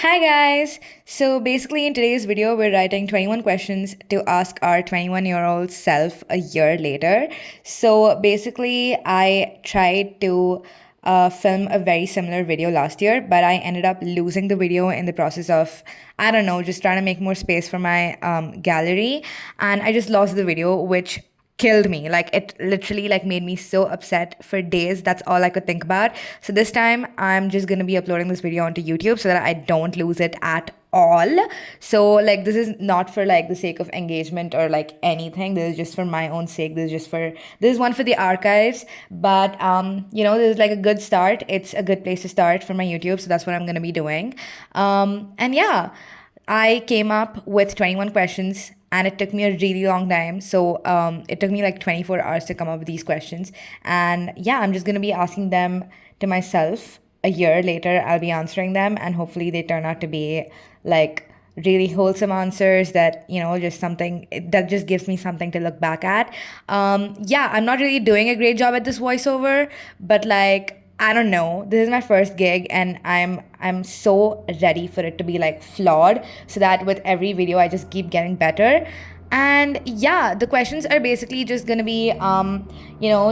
Hi guys! So basically, in today's video, we're writing 21 questions to ask our 21-year-old self a year later. So basically, I tried to film a very similar video last year, but I ended up losing the video in the process of, I don't know, just trying to make more space for my gallery. And I just lost the video, which killed me. Like, it literally like made me so upset for days. That's all I could think about. So this time I'm just going to be uploading this video onto YouTube so that I don't lose it at all. So like, this is not for like the sake of engagement or like anything. This is just for my own sake. This is one for the archives. But this is like a good start. It's a good place to start for my YouTube, so that's what I'm going to be doing. And yeah, I came up with 21 questions and it took me a really long time. So it took me like 24 hours to come up with these questions. And yeah, I'm just going to be asking them to myself a year later. I'll be answering them and hopefully they turn out to be like really wholesome answers that, just something that just gives me something to look back at. Yeah, I'm not really doing a great job at this voiceover, but like, I don't know. This is my first gig and I'm so ready for it to be like flawed so that with every video I just keep getting better. And yeah, the questions are basically just going to be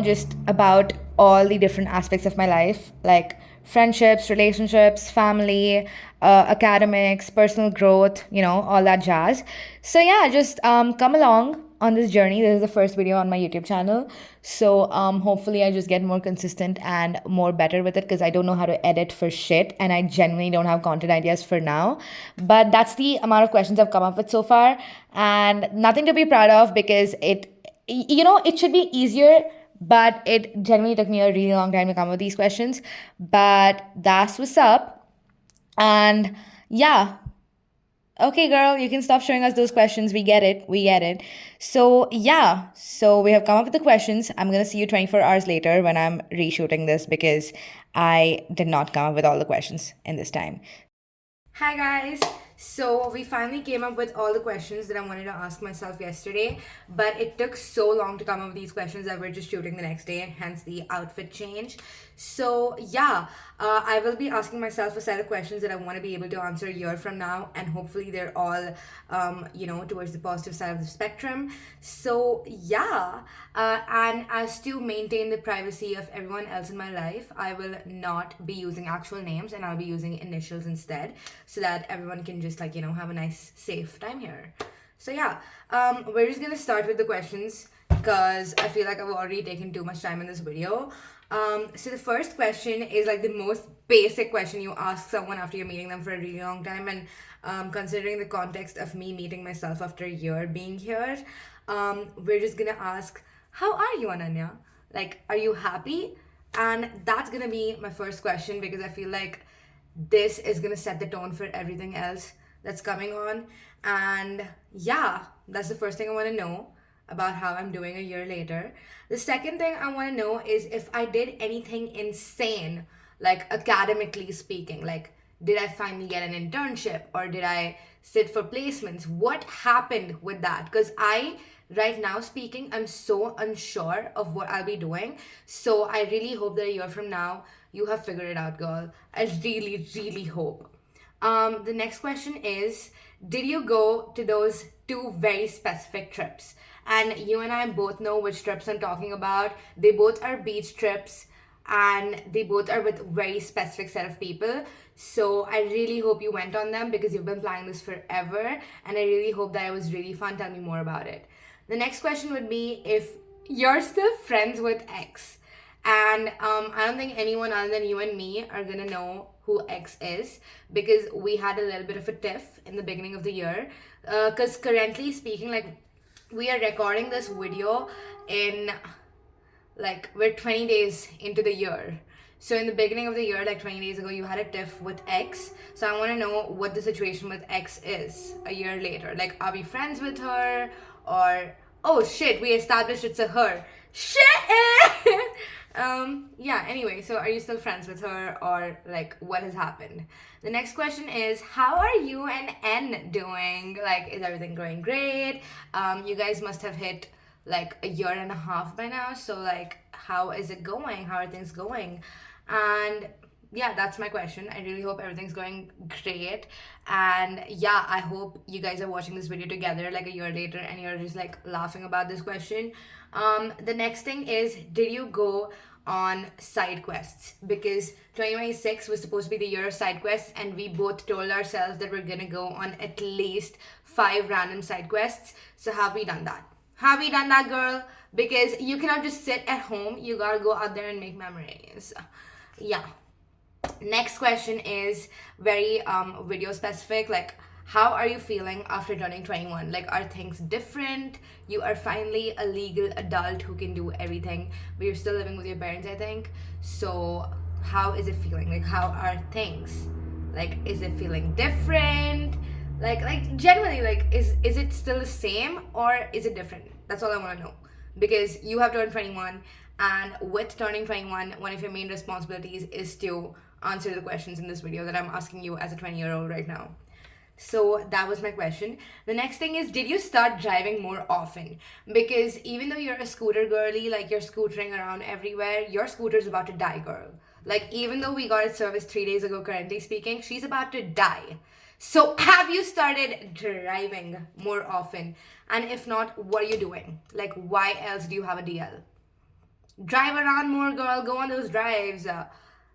just about all the different aspects of my life, like friendships, relationships, family, academics, personal growth, all that jazz. So yeah, just come along on this journey. This is the first video on my YouTube channel. So hopefully I just get more consistent and more better with it because I don't know how to edit for shit and I genuinely don't have content ideas for now. But that's the amount of questions I've come up with so far and nothing to be proud of because it should be easier, but it genuinely took me a really long time to come up with these questions. But that's what's up. And yeah, okay, girl, you can stop showing us those questions. We get it. We get it. So, yeah. So, we have come up with the questions. I'm going to see you 24 hours later when I'm reshooting this because I did not come up with all the questions in this time. Hi guys. So we finally came up with all the questions that I wanted to ask myself yesterday, but it took so long to come up with these questions that we're just shooting the next day, hence the outfit change. So yeah, I will be asking myself a set of questions that I want to be able to answer a year from now, and hopefully they're all, towards the positive side of the spectrum. So yeah, and as to maintain the privacy of everyone else in my life, I will not be using actual names and I'll be using initials instead so that everyone can just have a nice safe time here. So yeah, we're just gonna start with the questions because I feel like I've already taken too much time in this video. So the first question is like the most basic question you ask someone after you're meeting them for a really long time, and considering the context of me meeting myself after a year being here, we're just gonna ask, how are you, Ananya? Like, are you happy? And that's gonna be my first question because I feel like this is gonna set the tone for everything else that's coming on. And yeah, that's the first thing I want to know about how I'm doing a year later. The second thing I want to know is if I did anything insane, like academically speaking, like did I finally get an internship or did I sit for placements? What happened with that? Because right now speaking, I'm so unsure of what I'll be doing. So I really hope that a year from now, you have figured it out, girl. I really, really hope. The next question is, did you go to those two very specific trips? And you and I both know which trips I'm talking about. They both are beach trips and they both are with very specific set of people. So I really hope you went on them because you've been planning this forever and I really hope that it was really fun. Tell me more about it. The next question would be if you're still friends with X. And I don't think anyone other than you and me are gonna know who X is because we had a little bit of a tiff in the beginning of the year. Because currently speaking, like we are recording this video in like we're 20 days into the year. So in the beginning of the year, like 20 days ago, you had a tiff with X. So I want to know what the situation with X is a year later. Like, are we friends with her? Or, oh shit, we established it's a her. Shit! Yeah, anyway, so are you still friends with her or like what has happened? The next question is, how are you and N doing? Like, is everything going great? You guys must have hit like a year and a half by now, so like how is it going? How are things going? And yeah, that's my question. I really hope everything's going great. And yeah, I hope you guys are watching this video together like a year later and you're just like laughing about this question. The next thing is, did you go on side quests? Because 2026 was supposed to be the year of side quests, and we both told ourselves that we're gonna go on at least 5 random side quests. So have we done that? Have we done that, girl? Because you cannot just sit at home, you gotta go out there and make memories. Yeah. Next question is very video specific. Like, how are you feeling after turning 21? Like, are things different? You are finally a legal adult who can do everything, but you're still living with your parents, I think. So how is it feeling? Like, how are things? Like, is it feeling different? Like generally, like, is it still the same or is it different? That's all I want to know. Because you have turned 21, and with turning 21, one of your main responsibilities is to answer the questions in this video that I'm asking you as a 20-year-old right now. So that was my question. The next thing is, did you start driving more often? Because even though you're a scooter girly, like you're scootering around everywhere, your scooter's about to die, girl. Like, even though we got it serviced 3 days ago, currently speaking, she's about to die. So have you started driving more often? And if not, what are you doing? Like, why else do you have a DL? Drive around more, girl. Go on those drives.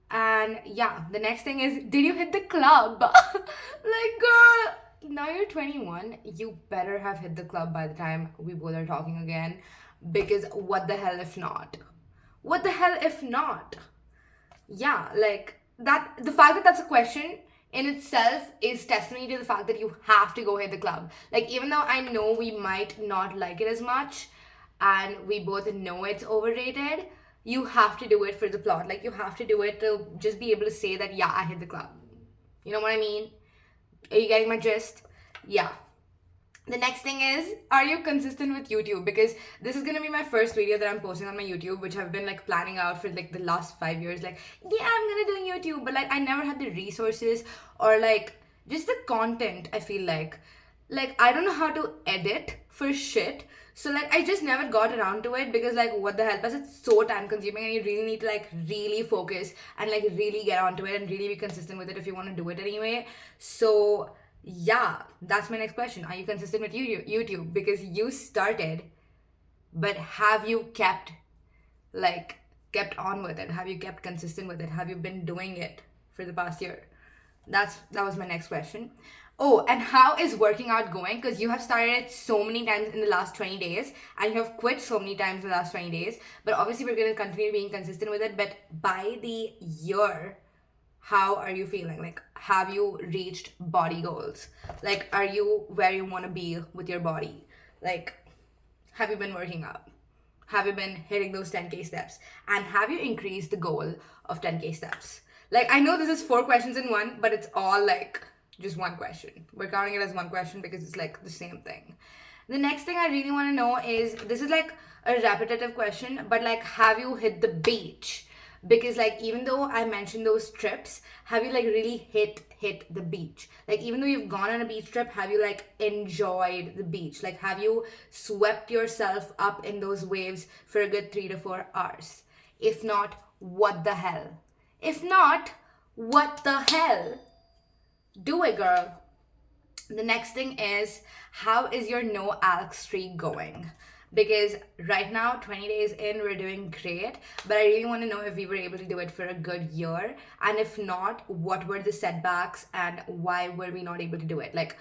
And yeah, the next thing is, did you hit the club? Like, girl, now you're 21. You better have hit the club by the time we both are talking again. Because what the hell if not? What the hell if not? Yeah, like that, the fact that that's a question in itself is testimony to the fact that you have to go hit the club. Like, even though I know we might not like it as much, and we both know it's overrated, you have to do it for the plot. Like, you have to do it to just be able to say that, yeah, I hit the club. You know what I mean? Are you getting my gist? Yeah. The next thing is, are you consistent with YouTube? Because this is gonna be my first video that I'm posting on my YouTube, which I've been like planning out for like the last 5 years. Like, yeah, I'm gonna do YouTube, but like I never had the resources or like just the content. I feel like I don't know how to edit for shit. So like I just never got around to it because like what the hell? Plus it's so time consuming and you really need to like really focus and like really get onto it and really be consistent with it if you want to do it anyway. So yeah, that's my next question. Are you consistent with YouTube? Because you started, but have you kept on with it? Have you kept consistent with it? Have you been doing it for the past year? That was my next question. Oh, and how is working out going? Because you have started it so many times in the last 20 days and you have quit so many times in the last 20 days. But obviously we're gonna continue being consistent with it. But by the year, how are you feeling? Like, have you reached body goals? Like, are you where you want to be with your body? Like, have you been working out? Have you been hitting those 10K steps? And have you increased the goal of 10K steps? Like, I know this is 4 questions in one, but it's all like just one question. We're counting it as one question because it's like the same thing. The next thing I really want to know is, this is like a repetitive question, but like, have you hit the beach? Because like, even though I mentioned those trips, have you like really hit the beach? Like, even though you've gone on a beach trip, have you like enjoyed the beach? Like, have you swept yourself up in those waves for a good 3 to 4 hours? If not, what the hell? If not, what the hell? Do it, girl. The next thing is, how is your no alc streak going? Because right now, 20 days in, we're doing great, but I really want to know if we were able to do it for a good year, and if not, what were the setbacks and why were we not able to do it? Like,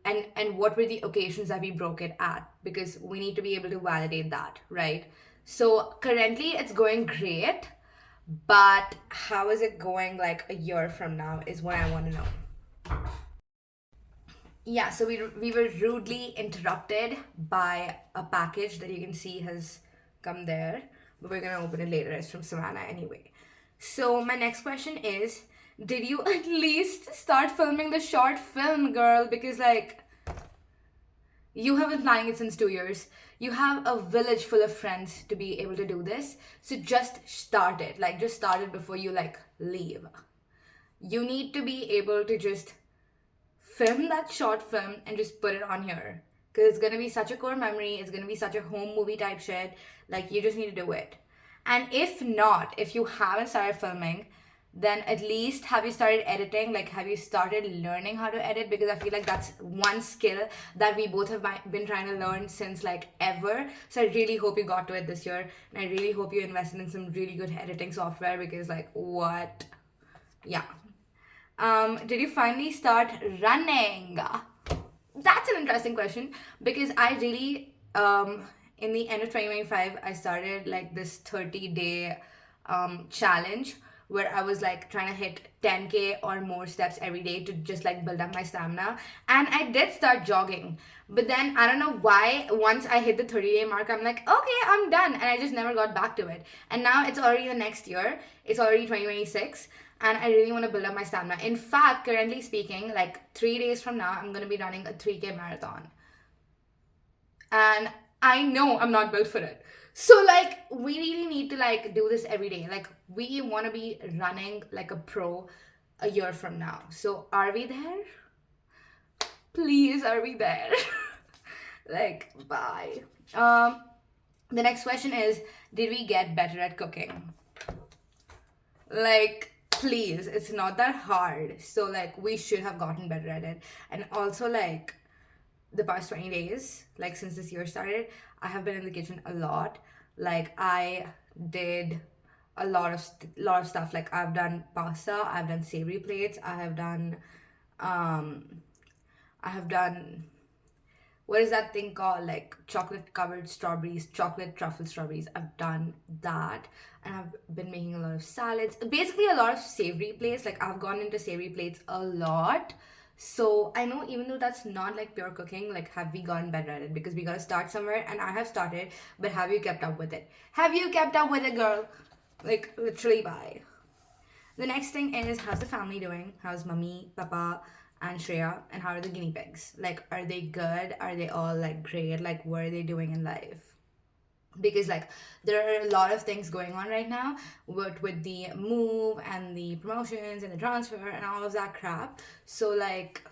and what were the occasions that we broke it at? Because we need to be able to validate that, right? So currently it's going great, but how is it going like a year from now is what I want to know. Yeah, so we were rudely interrupted by a package that you can see has come there, but we're gonna open it later. It's from Savannah anyway. So my next question is, did you at least start filming the short film, girl? Because like, you have been planning it since 2 years. You have a village full of friends to be able to do this. So just start it. Like, just start it before you like leave. You need to be able to just film that short film and just put it on here, because it's gonna be such a core memory. It's gonna be such a home movie type shit. Like, you just need to do it. And if not, if you haven't started filming, then at least have you started editing? Like, have you started learning how to edit? Because I feel like that's one skill that we both have been trying to learn since like ever. So I really hope you got to it this year, and I really hope you invested in some really good editing software, because like what? Yeah. Did you finally start running? That's an interesting question, because I really in the end of 2025 I started like this 30-day challenge where I was like trying to hit 10k or more steps every day to just like build up my stamina. And I did start jogging, but then I don't know why, once I hit the 30-day mark, I'm like, okay, I'm done, and I just never got back to it. And now it's already the next year, it's already 2026, and I really want to build up my stamina. In fact, currently speaking, like 3 days from now, I'm going to be running a 3k marathon. And I know I'm not built for it. So like we really need to like do this every day. Like we want to be running like a pro a year from now. So are we there? Please, are we there? Like bye. The next question is, did we get better at cooking? Like please, it's not that hard. So like we should have gotten better at it. And also like the past 20 days, like since this year started, I have been in the kitchen a lot. Like I did a lot of stuff. Like I've done pasta, I've done savory plates, um I have done, what is that thing called, like chocolate covered strawberries, chocolate truffle strawberries. I've done that, and I've been making a lot of salads, basically a lot of savory plates. Like I've gone into savory plates a lot. So I know, even though that's not like pure cooking, like have we gotten better at it? Because we gotta start somewhere, and I have started, but have you kept up with it? Have you kept up with it, girl? Like literally. Bye. The next thing is, how's the family doing? How's mommy, papa, and Shreya? And how are the guinea pigs? Like, are they good? Are they all like great? Like, what are they doing in life? Because like there are a lot of things going on right now with the move and the promotions and the transfer and all of that crap. So like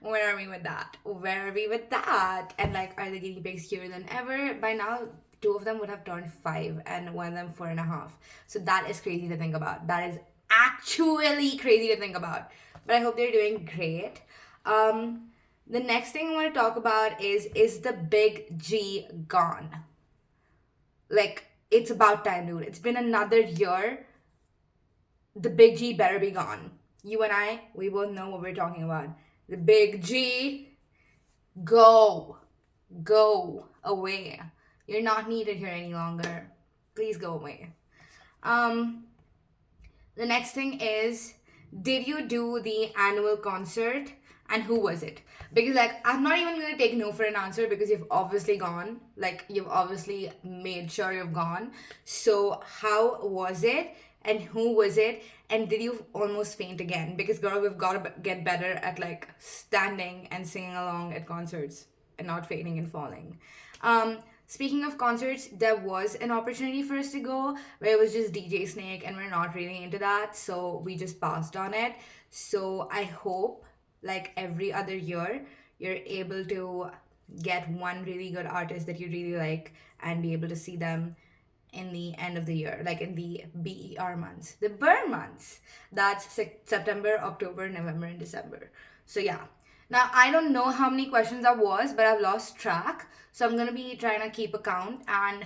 where are we with that? Where are we with that? And like, are the guinea pigs cuter than ever? By now, two of them would have turned 5, and one of them 4.5. So that is crazy to think about. That is actually crazy to think about. But I hope they're doing great. The next thing I want to talk about is the big G gone? Like, it's about time, dude. It's been another year. The big G better be gone. You and I, we both know what we're talking about. The big G, go. Go away. You're not needed here any longer. Please go away. Um, the next thing is, did you do the annual concert, and who was it? Because like I'm not even gonna take no for an answer, because you've obviously gone. Like you've obviously made sure you've gone. So how was it? And who was it? And did you almost faint again? Because girl, we've got to get better at like standing and singing along at concerts and not fainting and falling. Speaking of concerts, there was an opportunity for us to go where it was just DJ Snake, and we're not really into that, so we just passed on it. So I hope, like every other year, you're able to get one really good artist that you really like and be able to see them in the end of the year, like in the BER months, the Burr months. That's September, October, November, and December. So yeah. Now I don't know how many questions that was, but I've lost track. So I'm gonna be trying to keep a count, and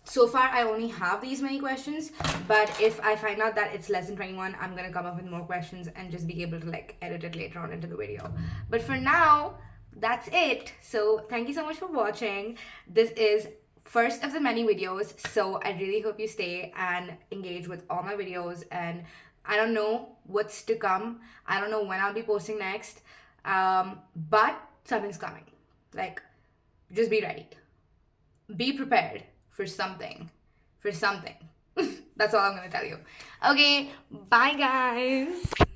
so far I only have these many questions. But if I find out that it's less than 21, I'm gonna come up with more questions and just be able to like edit it later on into the video. But for now, that's it. So thank you so much for watching. This is first of the many videos, so I really hope you stay and engage with all my videos. And I don't know what's to come, I don't know when I'll be posting next, but something's coming. Like, just be ready, be prepared for something, for something. That's all I'm gonna tell you. Okay, bye guys.